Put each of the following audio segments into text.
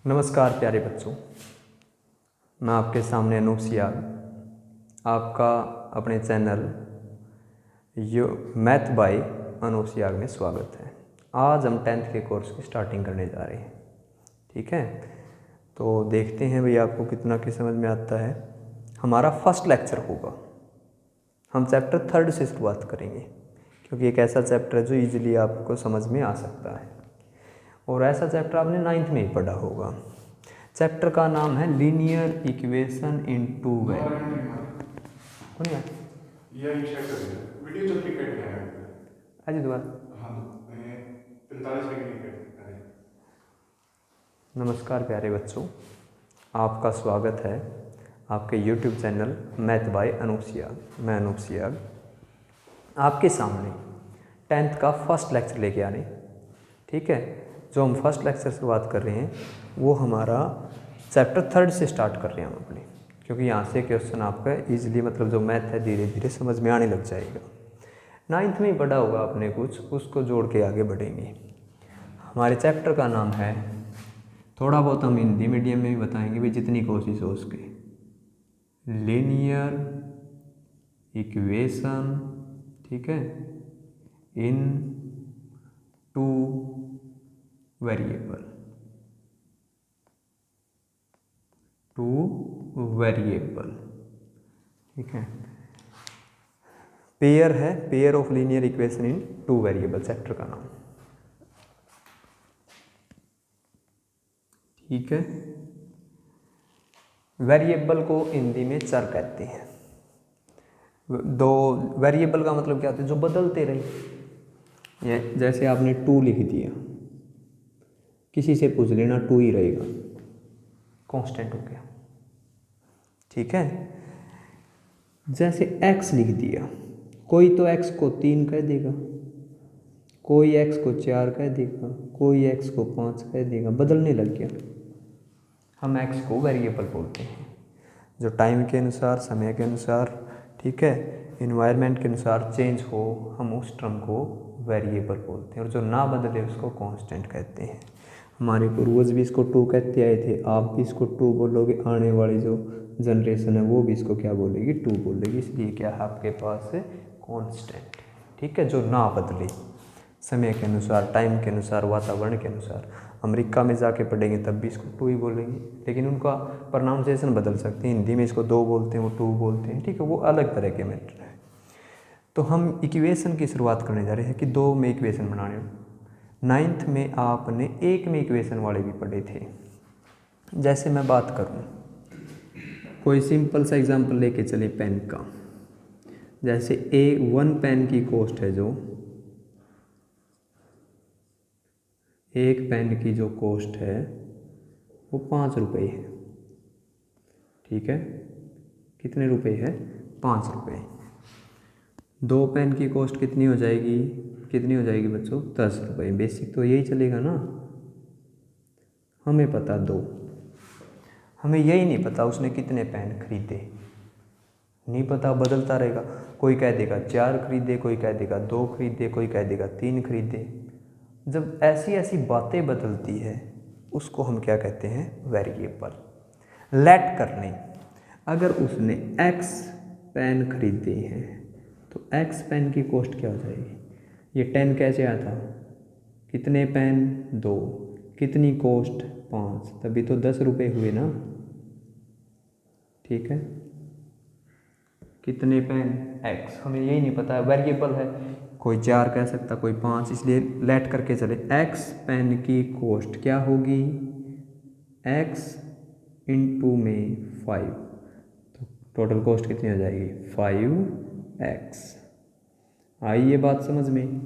नमस्कार प्यारे बच्चों, मैं आपके सामने अनूप सियाग, आपका अपने channel math by Anoop Siyag में स्वागत है। आज हम 10th के कोर्स की स्टार्टिंग करने जा रहे हैं। ठीक है, तो देखते हैं भाई आपको कितना की समझ में आता है। हमारा फर्स्ट लेक्चर होगा, हम चैप्टर 3 से शुरुआत करेंगे क्योंकि एक ऐसा चैप्टर है जो ईजिली आपको समझ में आ सकता है और ऐसा चैप्टर आपने 9th में ही पढ़ा होगा। चैप्टर का नाम है linear equation in two video चलती कट है आज दोबारा। हाँ 45 सेकंड की कट है। नमस्कार प्यारे बच्चों, आपका स्वागत है आपके YouTube channel math by Anoop Siyag. मैं अनूप सियाग आपके सामने 10th का फर्स्ट लेक्चर लेके आ रहे हैं। ठीक है, जो हम फर्स्ट लेक्चर शुरुआत कर रहे हैं वो हमारा चैप्टर 3 से स्टार्ट कर रहे हैं हम अपने, क्योंकि यहाँ से क्वेश्चन आपका इजीली मतलब जो मैथ है धीरे धीरे समझ में आने लग जाएगा। 9th में ही पढ़ा होगा आपने कुछ, उसको जोड़ के आगे बढ़ेंगे। हमारे चैप्टर का नाम है, थोड़ा बहुत हम हिंदी मीडियम में भी बताएंगे भी जितनी कोशिश हो उसके, लीनियर इक्वेशन, ठीक है, इन टू वेरिएबल, टू वेरिएबल। ठीक है, पेयर है, pair of linear equation in two variable chapter का नाम। ठीक है, वेरिएबल को हिंदी में चर कहते हैं। दो वेरिएबल का मतलब क्या होता है, जो बदलते रहे। ये जैसे आपने 2 लिख दिया, किसी से पूछ लेना 2 ही रहेगा, कांस्टेंट हो गया। ठीक है, जैसे x लिख दिया, कोई तो x को 3 कह देगा, कोई x को 4 कह देगा, कोई x को 5 कह देगा, बदलने लग गया। हम x को वेरिएबल बोलते हैं, जो टाइम के अनुसार, समय के अनुसार, ठीक है, इन्वायरमेंट के अनुसार चेंज हो, हम उस टर्म को वेरिएबल बोलते हैं। और जो ना बदले उसको कांस्टेंट कहते हैं। हमारे पूर्वज भी इसको 2 कहते आए थे, आप भी इसको 2 बोलोगे, आने वाली जो जनरेशन है वो भी इसको क्या बोलेगी, 2 बोलेगी। इसलिए क्या है आपके पास है, कांस्टेंट। ठीक है, जो ना बदले, समय के अनुसार, टाइम के अनुसार, वातावरण के अनुसार। अमेरिका में जाके पढ़ेंगे तब भी इसको 2 ही बोलेंगे, लेकिन उनका प्रोनाउंसिएशन बदल सकते हैं। हिंदी में इसको 2 बोलते हैं, वो 2 बोलते हैं। ठीक है, वो अलग तरह के मैटर है। तो हम इक्वेशन की शुरुआत करने जा रहे हैं कि 2 में इक्वेशन बनाने। 9th में आपने 1 में इक्वेशन वाले भी पढ़े थे। जैसे मैं बात करूं, कोई सिंपल सा एग्जांपल लेके चले पेन का। जैसे 1 पेन की कॉस्ट है, जो 1 पेन की जो कॉस्ट है वो 5 रुपये है। ठीक है, कितने रुपए है, 5 रुपये। 2 पेन की कॉस्ट कितनी हो जाएगी, कितनी हो जाएगी बच्चों, 10 रुपये। बेसिक तो यही चलेगा ना, हमें पता 2, हमें यही नहीं पता उसने कितने पेन खरीदे, नहीं पता, बदलता रहेगा। कोई कह देगा 4 खरीदे, कोई कह देगा 2 खरीदे, कोई कह देगा 3 खरीदे। जब ऐसी ऐसी बातें बदलती है उसको हम क्या कहते हैं, वेरिएबल। लेट करने, अगर उसने x पेन खरीदे हैं तो x पेन की कॉस्ट क्या हो जाएगी। ये 10 कैसे आया था, कितने पेन, 2, कितनी कॉस्ट, 5, तभी तो 10 रुपये हुए ना। ठीक है, कितने पेन, x, हमें यही नहीं पता, वेरिएबल है, कोई 4 कह सकता, कोई 5, इसलिए लेट करके चले। x पेन की कॉस्ट क्या होगी, x इंटू में 5, तो टोटल कॉस्ट कितनी हो जाएगी, 5x। आई ये बात समझ में।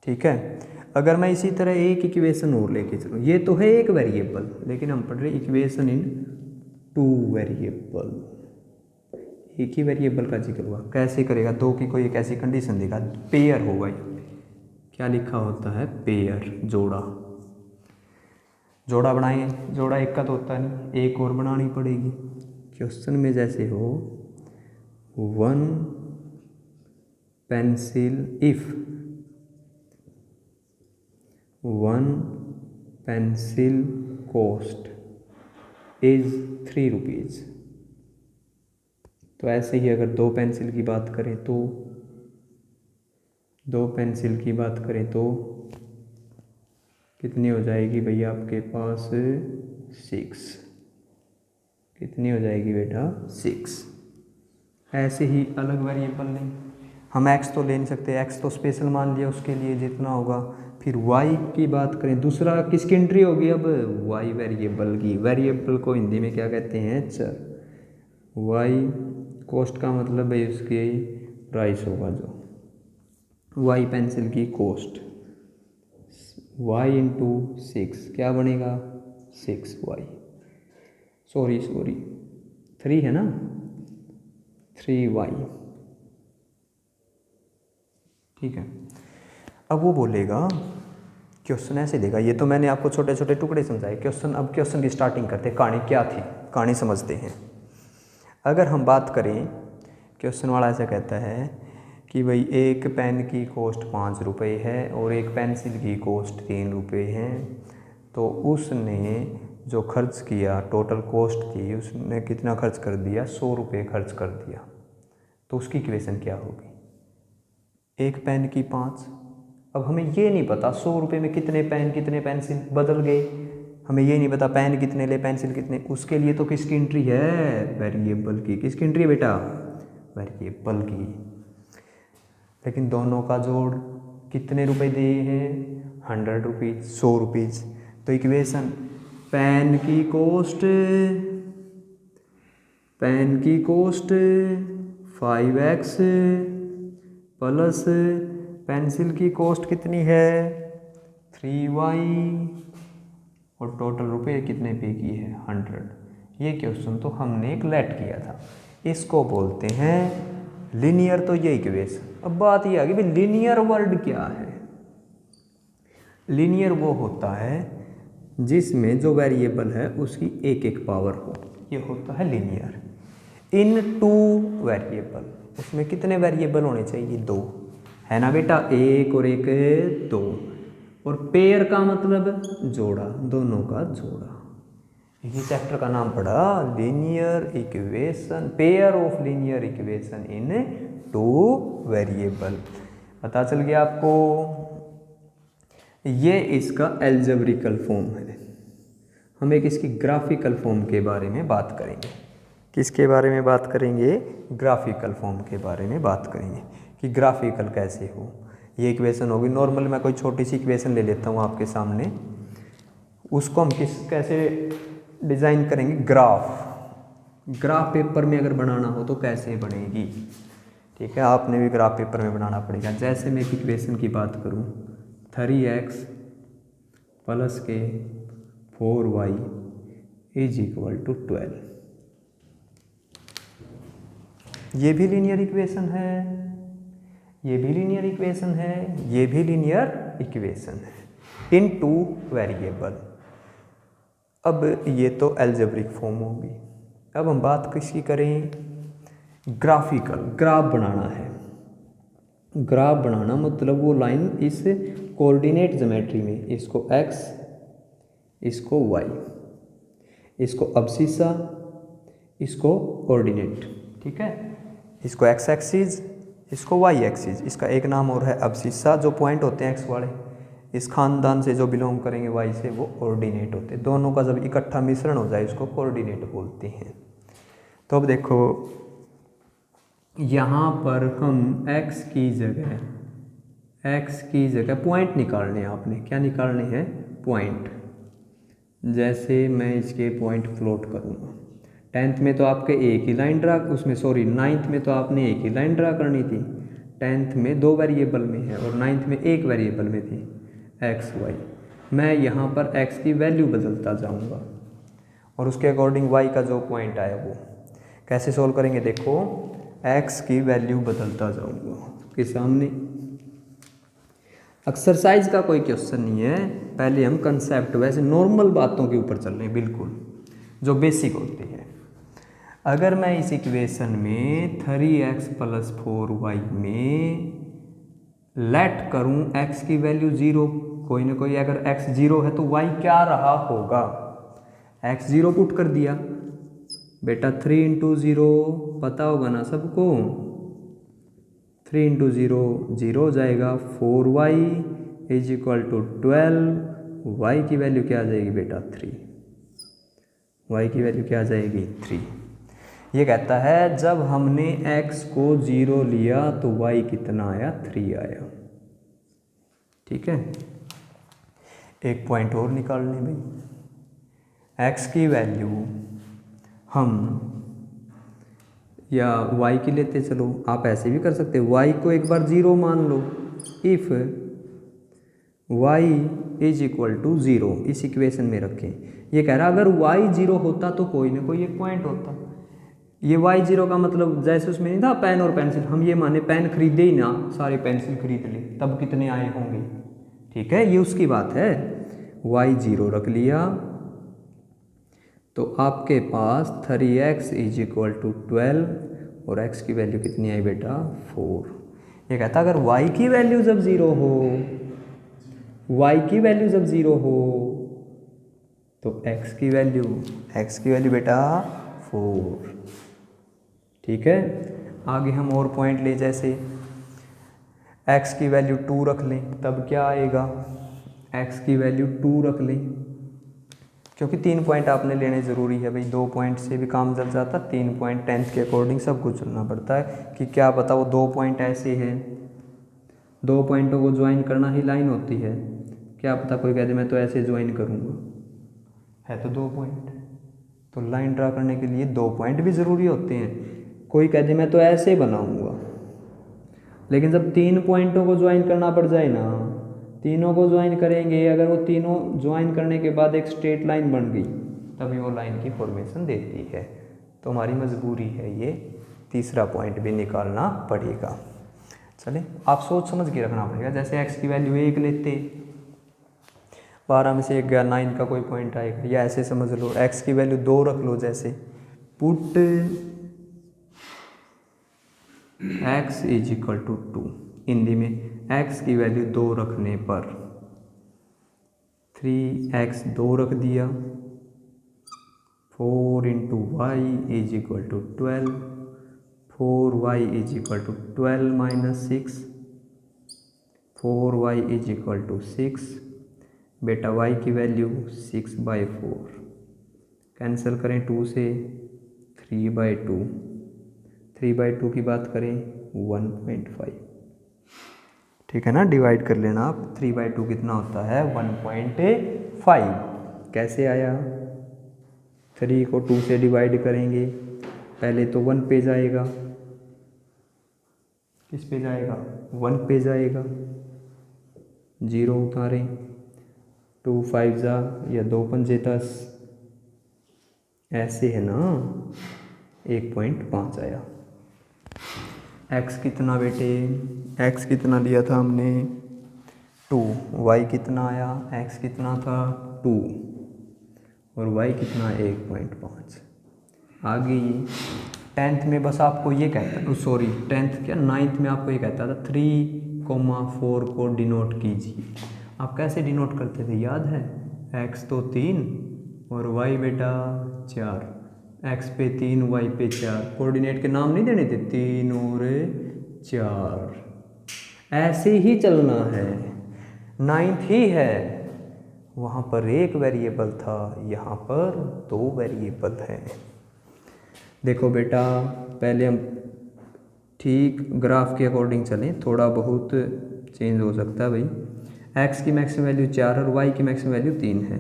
ठीक है, अगर मैं इसी तरह एक इक्वेशन और लेके चलूँ, ये तो है एक वेरिएबल, लेकिन हम पढ़ रहे इक्वेशन इन 2 वेरिएबल। एक ही वेरिएबल का जिक्र हुआ, कैसे करेगा, 2 की कोई एक ऐसी कंडीशन देगा, पेयर होगा। क्या लिखा होता है, पेयर, जोड़ा। जोड़ा बनाएंगे, जोड़ा एक का तो होता नहीं, एक और बनानी पड़ेगी। क्वेश्चन में जैसे हो 1 pencil if 1 pencil cost is 3 rupees. तो ऐसे ही अगर दो पेंसिल की बात करें तो कितनी हो जाएगी भैया आपके पास 6। कितनी हो जाएगी बेटा 6। ऐसे ही अलग वेरिएबल नहीं, हम x तो ले नहीं सकते, x तो स्पेशल मान लिया, उसके लिए जितना होगा। फिर y की बात करें, दूसरा किसकी एंट्री होगी अब y वेरिएबल की। वेरिएबल को हिंदी में क्या कहते हैं चर। y कॉस्ट का मतलब है उसकी प्राइस होगा जो y पेंसिल की कॉस्ट, y इंटू 6 क्या बनेगा 6y, सॉरी 3 है ना, 3y। ठीक है। अब वो बोलेगा क्वेश्चन ऐसे देगा, ये तो मैंने आपको छोटे छोटे टुकड़े समझाए क्वेश्चन। अब क्वेश्चन की स्टार्टिंग करते हैं, कहानी क्या थी, कहानी समझते हैं। अगर हम बात करें, क्वेश्चन वाला ऐसा कहता है कि भाई एक पेन की कॉस्ट 5 रुपये है और एक पेंसिल की कॉस्ट 3 रुपये है, तो उसने जो खर्च किया, टोटल कॉस्ट थी, उसने कितना खर्च कर दिया 100 रुपये खर्च कर दिया। तो उसकी इक्वेशन क्या होगी, एक पेन की 5। अब हमें ये नहीं पता 100 रुपये में कितने पेन कितने पेंसिल बदल गए, हमें ये नहीं पता पेन कितने ले पेंसिल कितने। उसके लिए तो किसकी एंट्री है वेरिएबल की। किसकी एंट्री है बेटा वेरिएबल की। लेकिन दोनों का जोड़ कितने रुपए दिए हैं 100 रुपीज़ 100 रुपीज़। तो इक्वेशन पेन की कॉस्ट 5x प्लस पेंसिल की कॉस्ट कितनी है 3y और टोटल रुपए कितने पे की है 100। ये क्वेश्चन तो हमने एक लेट किया था, इसको बोलते हैं लीनियर। तो ये इक्वेशन। अब बात ये आ गई भाई लीनियर वर्ड क्या है। लीनियर वो होता है जिसमें जो वेरिएबल है उसकी एक एक पावर हो, ये होता है लीनियर। इन 2 वेरिएबल, उसमें कितने वेरिएबल होने चाहिए 2, है ना बेटा, एक और एक 2। और पेयर का मतलब जोड़ा, दोनों का जोड़ा। ये चैप्टर का नाम पड़ा linear equation, pair of linear equation in 2 variable. पता चल गया आपको। ये इसका एल्जेब्रिकल फॉर्म है। हम एक इसकी ग्राफिकल फॉर्म के बारे में बात करेंगे। किसके बारे में बात करेंगे, ग्राफिकल फॉर्म के बारे में बात करेंगे कि ग्राफिकल कैसे हो। ये इक्वेशन होगी नॉर्मल, मैं कोई छोटी सी इक्वेशन ले लेता हूँ आपके सामने, उसको हम कैसे डिज़ाइन करेंगे। ग्राफ पेपर में अगर बनाना हो तो कैसे बनेगी, ठीक है, आपने भी ग्राफ पेपर में बनाना पड़ेगा। जैसे मैं एक इक्वेशन की बात करूँ 3x प्लस के 4y इज इक्वल टू 12, ये भी लीनियर इक्वेशन है, ये भी लीनियर इक्वेशन है, ये भी लीनियर इक्वेशन है इन 2 वेरिएबल। अब ये तो एल्जेब्रिक फॉर्म होगी। अब हम बात किसकी करें, ग्राफिकल। ग्राफ बनाना है। ग्राफ बनाना मतलब वो लाइन इस कोऑर्डिनेट ज्योमेट्री में, इसको x, इसको y, इसको अब्सिसा, इसको कोऑर्डिनेट, ठीक है, इसको x एक्सिस, इसको y एक्सिस। इसका एक नाम और है अब्सिसा। जो पॉइंट होते हैं x वाले, इस खानदान से जो बिलोंग करेंगे y से, वो कोऑर्डिनेट होते हैं। दोनों का जब इकट्ठा मिश्रण हो जाए उसको कोऑर्डिनेट बोलते हैं। तो अब देखो यहाँ पर हम x की जगह पॉइंट निकालने हैं। आपने क्या निकालने हैं, पॉइंट। जैसे मैं इसके पॉइंट प्लॉट करूँगा, 10th में तो आपके एक ही लाइन ड्रा, उसमें सॉरी 9th में तो आपने एक ही लाइन ड्रा करनी थी। 10th में 2 वेरिएबल में है और 9th में एक वेरिएबल में थी x y। मैं यहाँ पर x की वैल्यू बदलता जाऊँगा और उसके अकॉर्डिंग y का जो पॉइंट आया वो कैसे सोल्व करेंगे। देखो x की वैल्यू बदलता जाऊँगा आपके सामने। एक्सरसाइज का कोई क्वेश्चन नहीं है, पहले हम कंसेप्ट वैसे नॉर्मल बातों के ऊपर चल रहे हैं, बिल्कुल जो बेसिक होती है। अगर मैं इस इक्वेशन में 3x प्लस 4y में लेट करूं x की वैल्यू 0, कोई ना कोई अगर x 0 है तो y क्या रहा होगा, एक्स 0 पुट कर दिया बेटा, 3 इंटू 0 पता होगा ना सबको, 3 इंटू 0 0 हो जाएगा, 4y is equal to 12, y की वैल्यू क्या आ जाएगी बेटा 3, y की वैल्यू क्या आ जाएगी 3। ये कहता है जब हमने x को 0 लिया तो y कितना आया 3 आया। ठीक है, एक पॉइंट और निकाल लें भाई, x की वैल्यू हम या y की लेते, चलो आप ऐसे भी कर सकते, y को एक बार 0 मान लो, if y is equal to 0 इस इक्वेशन में रखें। ये कह रहा अगर y 0 होता तो कोई ना कोई एक पॉइंट होता। ये y 0 का मतलब जैसे उसमें नहीं था पेन और पेंसिल, हम ये माने पेन खरीदे ही ना, सारे पेंसिल खरीद ले तब कितने आए होंगे। ठीक है, ये उसकी बात है। y 0 रख लिया तो आपके पास 3x इज इक्वल टू 12 और x की वैल्यू कितनी आई बेटा 4। ये कहता अगर y की वैल्यू जब 0 हो, y की वैल्यू जब 0 हो तो x की वैल्यू बेटा 4। ठीक है, आगे हम और पॉइंट ले, जैसे x की वैल्यू 2 रख लें तब क्या आएगा, x की वैल्यू 2 रख लें, क्योंकि 3 पॉइंट आपने लेने ज़रूरी है भाई, 2 पॉइंट से भी काम चल जाता, 3 पॉइंट 10th के अकॉर्डिंग सब कुछ चलना पड़ता है कि क्या पता वो 2 पॉइंट ऐसे हैं, 2 पॉइंटों को ज्वाइन करना ही लाइन होती है, क्या पता कोई कह दे मैं तो ऐसे ज्वाइन करूँगा, है तो 2 पॉइंट, तो लाइन ड्रा करने के लिए 2 पॉइंट भी ज़रूरी होते हैं। कोई कह दे मैं तो ऐसे बनाऊँगा, लेकिन जब 3 पॉइंटों को ज्वाइन करना पड़ जाए ना, तीनों को ज्वाइन करेंगे, अगर वो तीनों ज्वाइन करने के बाद एक स्ट्रेट लाइन बन गई तभी वो लाइन की फॉर्मेशन देती है, तो हमारी मजबूरी है ये तीसरा पॉइंट भी निकालना पड़ेगा। चले आप सोच समझ के रखना पड़ेगा, जैसे x की वैल्यू 1 लेते, 12 में से 1 गया 9 का कोई पॉइंट आएगा, या ऐसे समझ लो x की वैल्यू 2 रख लो, जैसे put x is equal to 2, Hindi में x की वैल्यू 2 रखने पर 3x 2 रख दिया, 4 into y is equal to 12, 4y is equal to 12 minus 6, 4y is equal to 6, बेटा y की वैल्यू 6/4, कैंसिल करें 2 से, 3/2, 3/2 की बात करें 1.5। ठीक है ना, डिवाइड कर लेना आप, 3/2 कितना होता है 1.5। कैसे आया, 3 को 2 से डिवाइड करेंगे, पहले तो 1 पे जाएगा, किस पे जाएगा 1 पे जाएगा, 0 उतारें, 2 5 जा या 2 पंजे 10, ऐसे है ना, 1.5 आया। x कितना बेटे, x कितना लिया था हमने 2, y कितना आया, x कितना था 2 और y कितना 1.5। आगे ये 10th में बस आपको ये कहता, सॉरी 10th क्या 9th में आपको ये कहता था 3,4 को डिनोट कीजिए। आप कैसे डिनोट करते थे याद है, x तो 3 और y बेटा 4, x पे 3 y पे 4, कोऑर्डिनेट के नाम नहीं देने थे 3 और 4, ऐसे ही चलना है। 9th ही है, वहाँ पर एक वेरिएबल था, यहाँ पर 2 वेरिएबल है। देखो बेटा पहले हम ठीक ग्राफ के अकॉर्डिंग चलें, थोड़ा बहुत चेंज हो सकता है भाई। x की मैक्सिमम वैल्यू 4 और y की मैक्सिमम वैल्यू 3 है,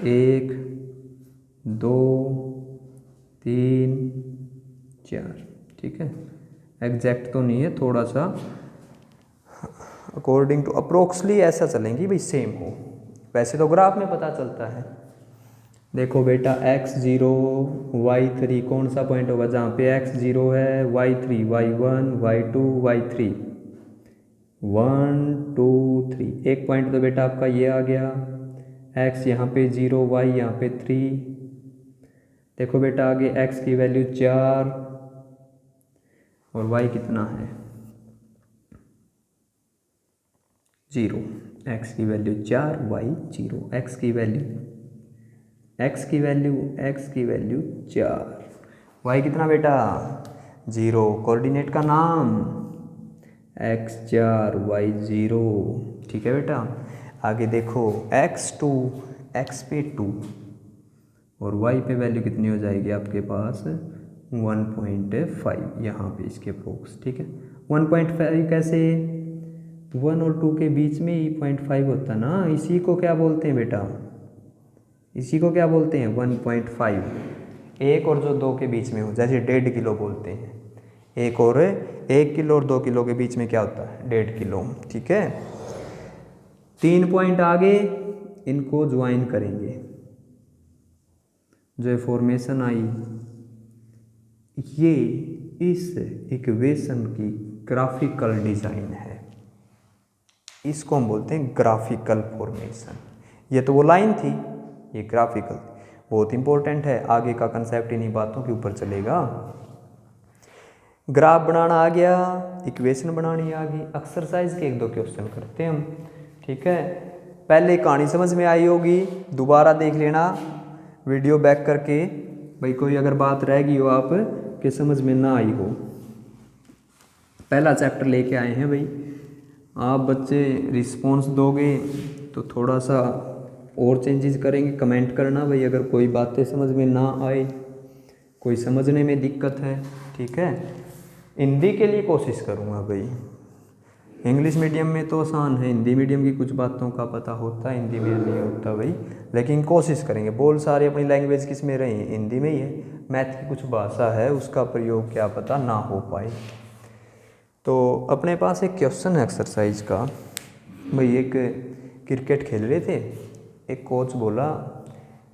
1 2 3 4, ठीक है, एग्जैक्ट तो नहीं है, थोड़ा सा अकॉर्डिंग टू अप्रोक्सली ऐसा चलेंगी भाई, सेम हो, वैसे तो ग्राफ में पता चलता है। देखो बेटा x0 y3 कौन सा पॉइंट होगा जहाँ पे x0 है, y3 y1 y2 y3, 1 2 3, एक पॉइंट तो बेटा आपका ये आ गया, x यहाँ पे 0 y यहाँ पे 3। देखो बेटा आगे x की वैल्यू 4 और y कितना है 0, x की वैल्यू 4 y 0, x की वैल्यू x की वैल्यू 4, y कितना बेटा 0, कोऑर्डिनेट का नाम x 4 y 0, ठीक है बेटा। आगे देखो x पे 2 और y पे वैल्यू कितनी हो जाएगी आपके पास 1.5, यहाँ पे इसके अप्रोक्स, ठीक है। 1.5 कैसे, 1 और 2 के बीच में ही 0.5 होता ना, इसी को क्या बोलते हैं बेटा, इसी को क्या बोलते हैं 1.5। 1 और जो 2 के बीच में हो, जैसे 1.5 किलो बोलते हैं, 1 किलो और 2 किलो के बीच में क्या होता है 1.5 किलो, ठीक है। 3 पॉइंट आगे इनको ज्वाइन करेंगे, जो फॉर्मेशन आई ये इस इक्वेशन की ग्राफिकल डिजाइन है, इसको हम बोलते हैं ग्राफिकल फॉर्मेशन। ये तो वो लाइन थी, ये ग्राफिकल, बहुत इंपॉर्टेंट है, आगे का कंसेप्ट इन्हीं बातों के ऊपर चलेगा। ग्राफ बनाना आ गया, इक्वेशन बनानी आ गई, एक्सरसाइज के 1-2 क्वेश्चन करते हैं हम, ठीक है। पहले कहानी समझ में आई होगी, दोबारा देख लेना वीडियो बैक करके, भाई कोई अगर बात रह गई हो आप के समझ में ना आई हो। पहला चैप्टर लेके आए हैं भाई, आप बच्चे रिस्पॉन्स दोगे तो थोड़ा सा और चेंजेस करेंगे, कमेंट करना भाई अगर कोई बातें समझ में ना आए, कोई समझने में दिक्कत है, ठीक है। हिंदी के लिए कोशिश करूँगा भाई, इंग्लिश मीडियम में तो आसान है, हिंदी मीडियम की कुछ बातों का पता होता है, हिंदी में नहीं होता भाई, लेकिन कोशिश करेंगे। बोल सारे अपनी लैंग्वेज किस में रही, हिंदी में ही है, मैथ की कुछ भाषा है उसका प्रयोग क्या पता ना हो पाए। तो अपने पास एक क्वेश्चन है एक्सरसाइज का, भाई एक क्रिकेट खेल रहे थे, एक कोच बोला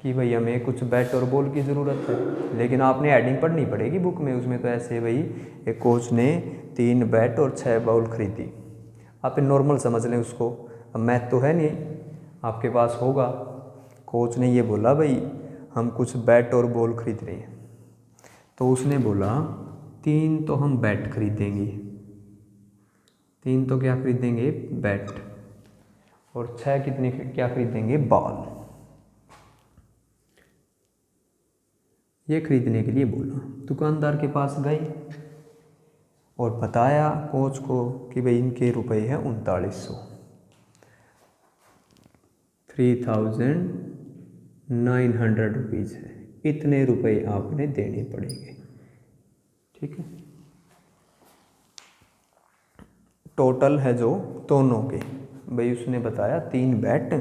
कि भाई हमें कुछ बैट और बॉल की ज़रूरत है, लेकिन आपने हेडिंग पढ़नी पड़ेगी बुक में, उसमें तो ऐसे भाई एक कोच ने 3 बैट और 6 बॉल खरीदी, आप नॉर्मल समझ लें उसको, अब मैथ तो है नहीं आपके पास होगा। कोच ने ये बोला भाई हम कुछ बैट और बॉल खरीद रहे हैं, तो उसने बोला 3 तो हम बैट खरीदेंगे, 3 तो क्या खरीदेंगे बैट, और 6 कितने क्या खरीदेंगे बॉल। ये खरीदने के लिए बोला, दुकानदार के पास गए और बताया कोच को कि भाई इनके रुपए हैं 3900, 3900 रुपीज़ है, इतने रुपए आपने देने पड़ेंगे, ठीक है। टोटल है जो दोनों के, भाई उसने बताया 3 बैट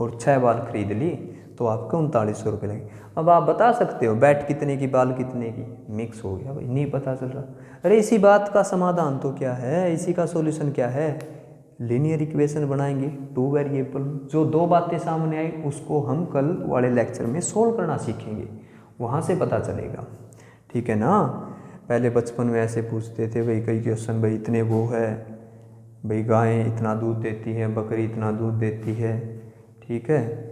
और 6 बॉल खरीद ली तो आपको 3900 रुपये लगे। अब आप बता सकते हो बैट कितने की बॉल कितने की, मिक्स हो गया भाई, नहीं पता चल रहा। अरे इसी बात का समाधान तो क्या है, इसी का सॉल्यूशन क्या है, लीनियर इक्वेशन बनाएंगे 2 वेरिएबल, जो 2 बातें सामने आई उसको हम कल वाले लेक्चर में सोल्व करना सीखेंगे, वहाँ से पता चलेगा, ठीक है ना। पहले बचपन में ऐसे पूछते थे भाई कई क्वेश्चन, भाई इतने वो है, भाई गायें इतना दूध देती है, बकरी इतना दूध देती है, ठीक है,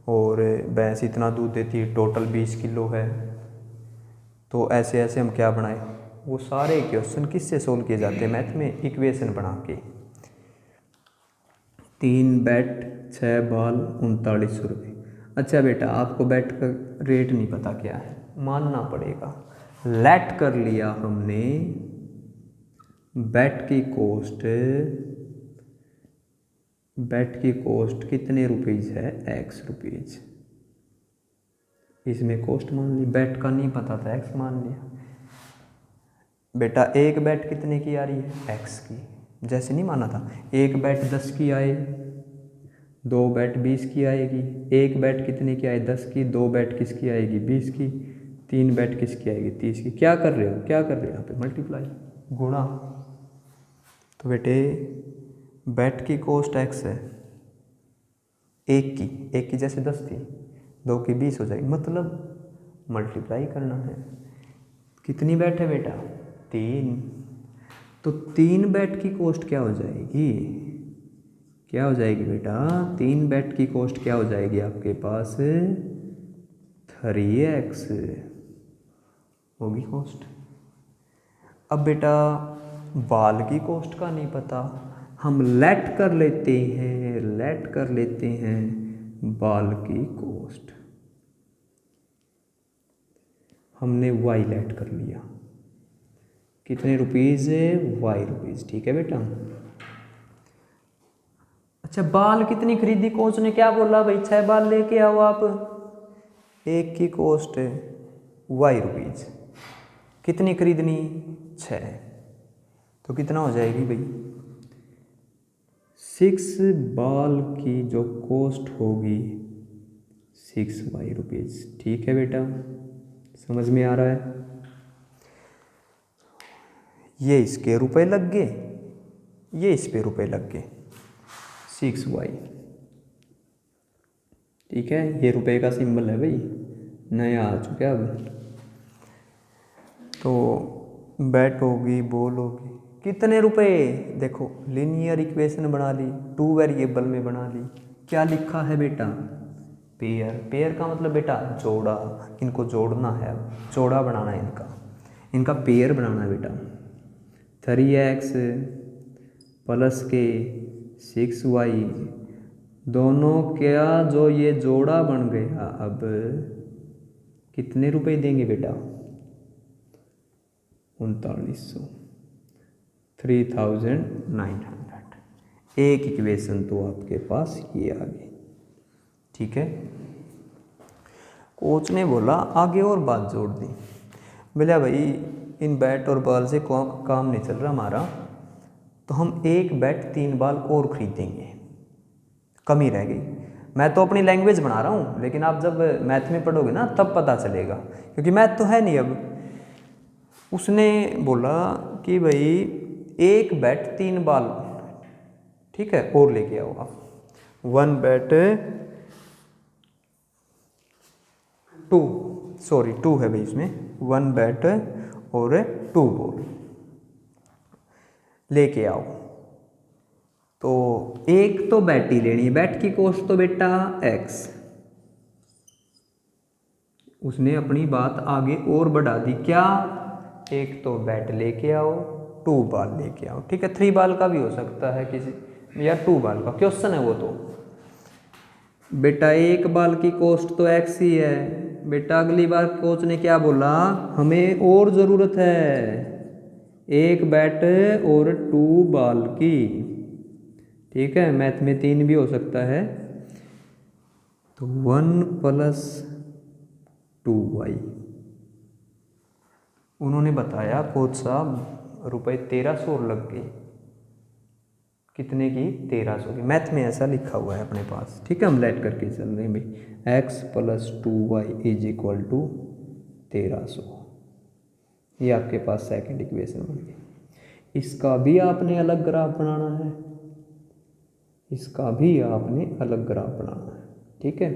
और भैंस इतना दूध देती है, टोटल 20 किलो है, तो ऐसे ऐसे हम क्या बनाए, वो सारे क्वेश्चन किससे सोल्व किए जाते हैं मैथ में, इक्वेशन बना के। 3 बैट 6 बॉल 3900 रुपये। अच्छा बेटा आपको बैट का रेट नहीं पता क्या है, मानना पड़ेगा, लेट कर लिया हमने बैट की कॉस्ट कितने रुपीज़ है, x रुपीज़, इसमें कॉस्ट मान ली, बैट का नहीं पता था x मान लिया। बेटा एक बैट कितने की आ रही है x की, जैसे नहीं माना था, एक बैट 10 की आए, 2 बैट 20 की आएगी, एक बैट कितने की आए 10 की, 2 बैट किसकी आएगी 20 की, 3 बैट किसकी आएगी 30 की। क्या कर रहे हो यहाँ पे, मल्टीप्लाई गुणा। तो बेटे बैट की कॉस्ट x है, एक की जैसे 10 थी, 2 की 20 हो जाएगी, मतलब मल्टीप्लाई करना है। कितनी बैट है बेटा 3, तो 3 बैट की कॉस्ट क्या हो जाएगी, क्या हो जाएगी बेटा, 3 बैट की कॉस्ट क्या हो जाएगी आपके पास 3x होगी कॉस्ट। अब बेटा बाल की कॉस्ट का नहीं पता, हम लेट कर लेते हैं बाल की कॉस्ट, हमने वाई लेट कर लिया, कितने रुपीज़ है, वाई रुपीज़। ठीक है बेटा। अच्छा बाल कितनी खरीदी, कोच ने क्या बोला भाई, 6 बाल लेके आओ आप, एक की कॉस्ट है वाई रुपीज़, कितनी खरीदनी, 6, तो कितना हो जाएगी भाई, 6 बाल की जो कॉस्ट होगी 6 वाई रुपीज़। ठीक है बेटा, समझ में आ रहा है। ये इसके रुपए लग गए, ये इस पे रुपए लग गए, 6 वाई। ठीक है, ये रुपए का सिंबल है भाई, नया आ चुका है अब। तो बैट होगी, बॉल होगी, कितने रुपए, देखो लीनियर इक्वेशन बना ली, 2 वेरिएबल में बना ली, क्या लिखा है बेटा, पेयर। पेयर का मतलब बेटा जोड़ा, इनको जोड़ना है, जोड़ा बनाना है इनका पेयर बनाना है बेटा। 3x प्लस के 6y दोनों क्या जो ये जोड़ा बन गया, अब कितने रुपए देंगे बेटा, 3900, 3900। एक इक्वेशन तो आपके पास ये आ गई। ठीक है, कोच ने बोला आगे और बात जोड़ दी, बोला भाई इन बैट और बॉल से काम नहीं चल रहा हमारा, तो हम एक बैट 3 बॉल और खरीदेंगे, कमी रह गई। मैं तो अपनी लैंग्वेज बना रहा हूँ, लेकिन आप जब मैथ में पढ़ोगे ना तब पता चलेगा, क्योंकि मैथ तो है नहीं अब। उसने बोला कि भाई एक बैट 3 बॉल, ठीक है, और लेके आओ आप, 1 बैट 2 है भाई इसमें, 1 बैट और 2 बॉल लेके आओ। तो एक तो बैट ही लेनी है, बैट की कॉस्ट तो बेटा x, उसने अपनी बात आगे और बढ़ा दी, क्या, एक तो बैट लेके आओ, 2 बॉल लेके आओ। ठीक है, 3 बॉल का भी हो सकता है किसी, या 2 बॉल का क्वेश्चन है वो तो। बेटा एक बॉल की कॉस्ट तो x ही है बेटा। अगली बार कोच ने क्या बोला, हमें और ज़रूरत है एक बैट और 2 बॉल की। ठीक है, मैथ में 3 भी हो सकता है, तो 1 प्लस 2y। उन्होंने बताया कोच साहब रुपए 1300 लग गए, कितने की, 1300 की। मैथ में ऐसा लिखा हुआ है अपने पास। ठीक है, हम लेट करके चल रहे हैं भाई, x plus 2y is equal to 1300। ये आपके पास सेकंड इक्वेशन बन गई। इसका भी आपने अलग ग्राफ बनाना है, इसका भी आपने अलग ग्राफ बनाना है। ठीक है,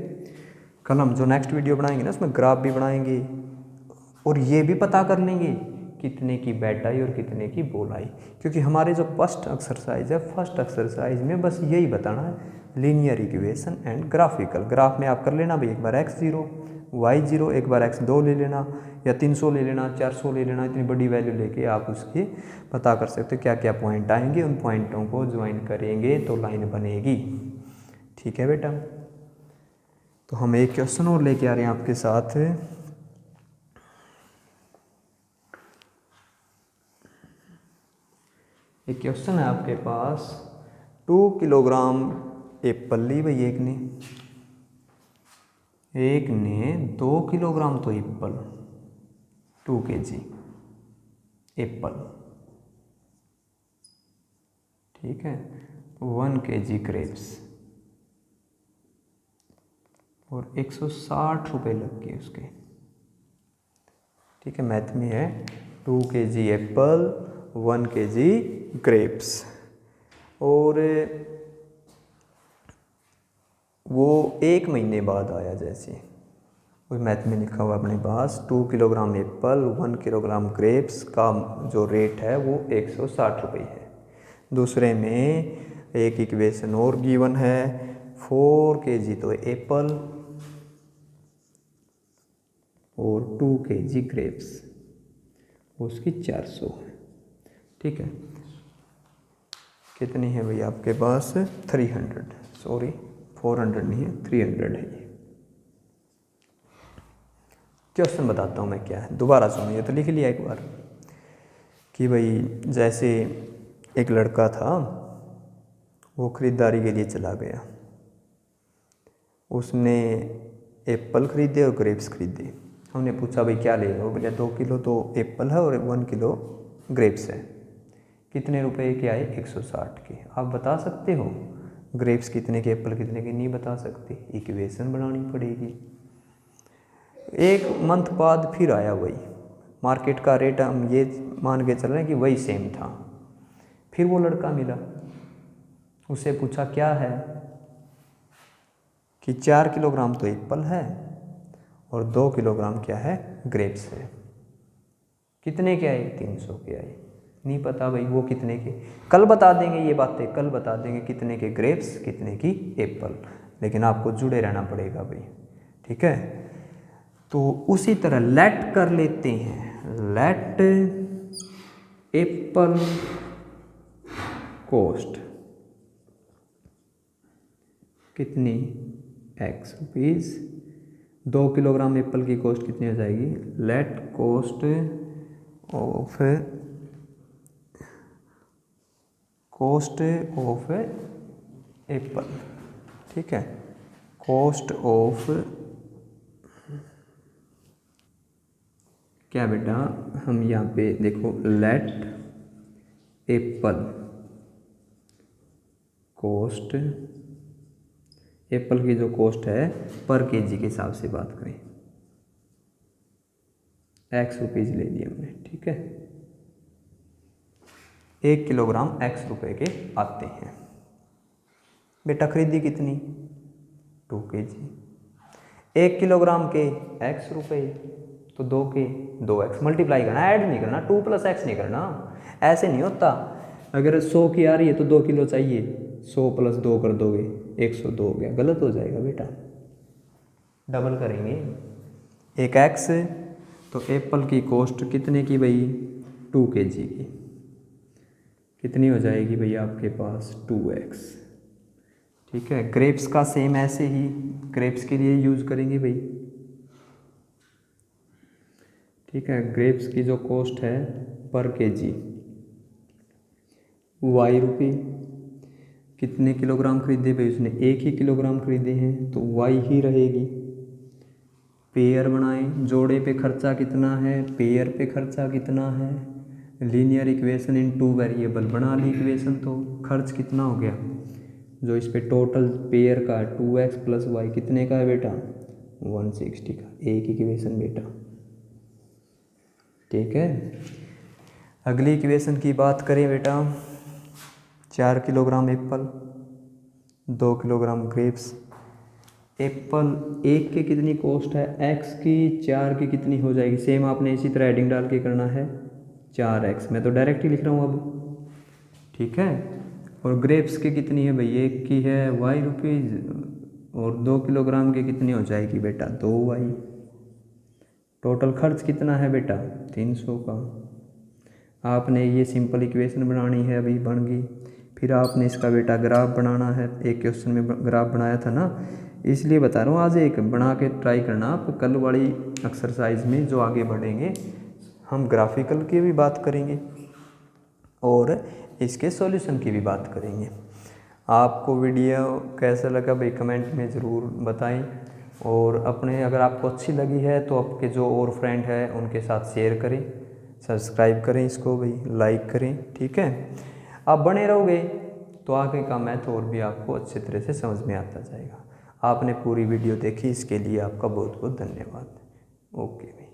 कल हम जो नेक्स्ट वीडियो बनाएंगे ना उसमें ग्राफ भी बनाएंगे, और ये भी पता कर लेंगे कितने की बैट आई और कितने की बॉल आई, क्योंकि हमारे जो फर्स्ट एक्सरसाइज है, फर्स्ट एक्सरसाइज में बस यही बताना है, linear equation and graphical. Graph में आप कर लेना भाई, एक बार x0 y0, एक बार x2 ले लेना, या 300 ले लेना, 400 ले लेना, इतनी बड़ी वैल्यू लेके आप उसकी पता कर सकते हो क्या क्या पॉइंट आएंगे, उन पॉइंटों को ज्वाइन करेंगे तो लाइन बनेगी। ठीक है बेटा, तो हम एक क्वेश्चन और लेके आ रहे हैं आपके साथ। एक क्वेश्चन है आपके पास, 2 किलोग्राम एप्पल ली भाई एक ने 2 किलोग्राम तो एप्पल, 2 kg एप्पल। ठीक है, 1 kg ग्रेप्स, और 160 रुपये लग गए उसके। ठीक है, मैथ में है 2 kg एप्पल, 1 kg ग्रेप्स, और वो 1 महीने बाद आया, जैसे उस मैथ में लिखा हुआ अपने पास 2 किलोग्राम एप्पल, 1 किलोग्राम ग्रेप्स का जो रेट है वो 160 रुपये है। दूसरे में एक इक्वेशन और गिवन है, 4 kg तो एप्पल और 2 kg ग्रेप्स, उसकी 400 है। ठीक है, कितनी है भाई आपके पास, 300, सॉरी 400 नहीं है, 300 है ये। क्वेश्चन बताता हूँ मैं क्या है, दोबारा सुनिए, तो लिख लिया एक बार कि भाई जैसे एक लड़का था, वो खरीदारी के लिए चला गया, उसने एप्पल खरीदे और ग्रेप्स खरीदे। हमने पूछा भाई क्या ले रहे हो, बोले 2 किलो तो एप्पल है और 1 किलो ग्रेप्स है। कितने रुपए के आए? 160 के। आप बता सकते हो ग्रेप्स कितने के, एप्पल कितने के? नहीं बता सकते, इक्वेशन बनानी पड़ेगी। एक मंथ बाद फिर आया वही, मार्केट का रेट हम ये मान के चल रहे हैं कि वही सेम था। फिर वो लड़का मिला, उससे पूछा क्या है, कि 4 किलोग्राम तो एप्पल है और 2 किलोग्राम क्या है, ग्रेप्स है। कितने के आए? 300 के आए। नहीं पता भाई वो कितने के, कल बता देंगे ये बातें, कल बता देंगे कितने के ग्रेप्स कितने की एप्पल, लेकिन आपको जुड़े रहना पड़ेगा भाई, ठीक है। तो उसी तरह लेट कर लेते हैं, लेट एप्पल कॉस्ट कितनी, x रुपीज़। 2 किलोग्राम एप्पल की कॉस्ट कितनी हो जाएगी, लेट कॉस्ट ऑफ एप्पल, ठीक है। कॉस्ट ऑफ क्या बेटा, हम यहाँ पे देखो लेट एप्पल कॉस्ट, एप्पल की जो कॉस्ट है पर केजी के हिसाब से बात करें, x रुपीज़ ले लिए हमने, ठीक है। 1 किलोग्राम x रुपए के आते हैं। बेटा खरीदी कितनी, 2 केजी। 1 किलोग्राम के x रुपए, तो 2 के 2x मल्टीप्लाई करना, ऐड नहीं करना, 2 + x नहीं करना, ऐसे नहीं होता। अगर 100 की आ रही है तो 2 किलो चाहिए, 100 + 2 कर दोगे 102 हो गया, गलत हो जाएगा बेटा, डबल करेंगे। एक x, तो एप्पल की कॉस्ट कितने की भाई, 2 केजी की, कितनी हो जाएगी भाई आपके पास, 2x, ठीक है। ग्रेप्स का सेम ऐसे ही, ग्रेप्स के लिए यूज़ करेंगे भाई, ठीक है। ग्रेप्स की जो कॉस्ट है पर केजी y रुपये, कितने किलोग्राम खरीदे भाई उसने, 1 ही किलोग्राम खरीदे हैं तो y ही रहेगी। पेयर बनाएं, जोड़े पे खर्चा कितना है, पेयर पे खर्चा कितना है, लीनियर इक्वेशन इन 2 वेरिएबल बना ली इक्वेशन, तो खर्च कितना हो गया, जो इस पे टोटल पेयर का 2x + y कितने का है बेटा, 160 का, एक इक्वेशन बेटा, ठीक है। अगली इक्वेशन की बात करें बेटा, 4 kilogram Apple, 2 kilogram grapes. Apple 1 की कितनी कॉस्ट है, x की, 4 की कितनी हो जाएगी, सेम आपने इसी तरह हेडिंग डाल के करना है, 4x, मैं तो डायरेक्ट ही लिख रहा हूँ अब, ठीक है। और ग्रेप्स की कितनी है भाई, 1 की है y रुपीज़, और 2 किलोग्राम की कितनी हो जाएगी बेटा, 2y। टोटल खर्च कितना है बेटा, 300 का। आपने ये सिंपल इक्वेशन बनानी है, अभी बन गई। फिर आपने इसका बेटा ग्राफ बनाना है, एक क्वेश्चन में ग्राफ बनाया था ना, इसलिए बता रहा हूँ, आज एक बना के ट्राई करना आप, कल वाली एक्सरसाइज में जो आगे बढ़ेंगे हम ग्राफिकल की भी बात करेंगे और इसके सॉल्यूशन की भी बात करेंगे। आपको वीडियो कैसा लगा भाई कमेंट में ज़रूर बताएं, और अपने अगर आपको अच्छी लगी है तो आपके जो और फ्रेंड है उनके साथ शेयर करें, सब्सक्राइब करें इसको भाई, लाइक करें, ठीक है। आप बने रहोगे तो आगे का मैथ और भी आपको अच्छे तरह से समझ में आता जाएगा। आपने पूरी वीडियो देखी, इसके लिए आपका बहुत बहुत धन्यवाद। ओके भाई।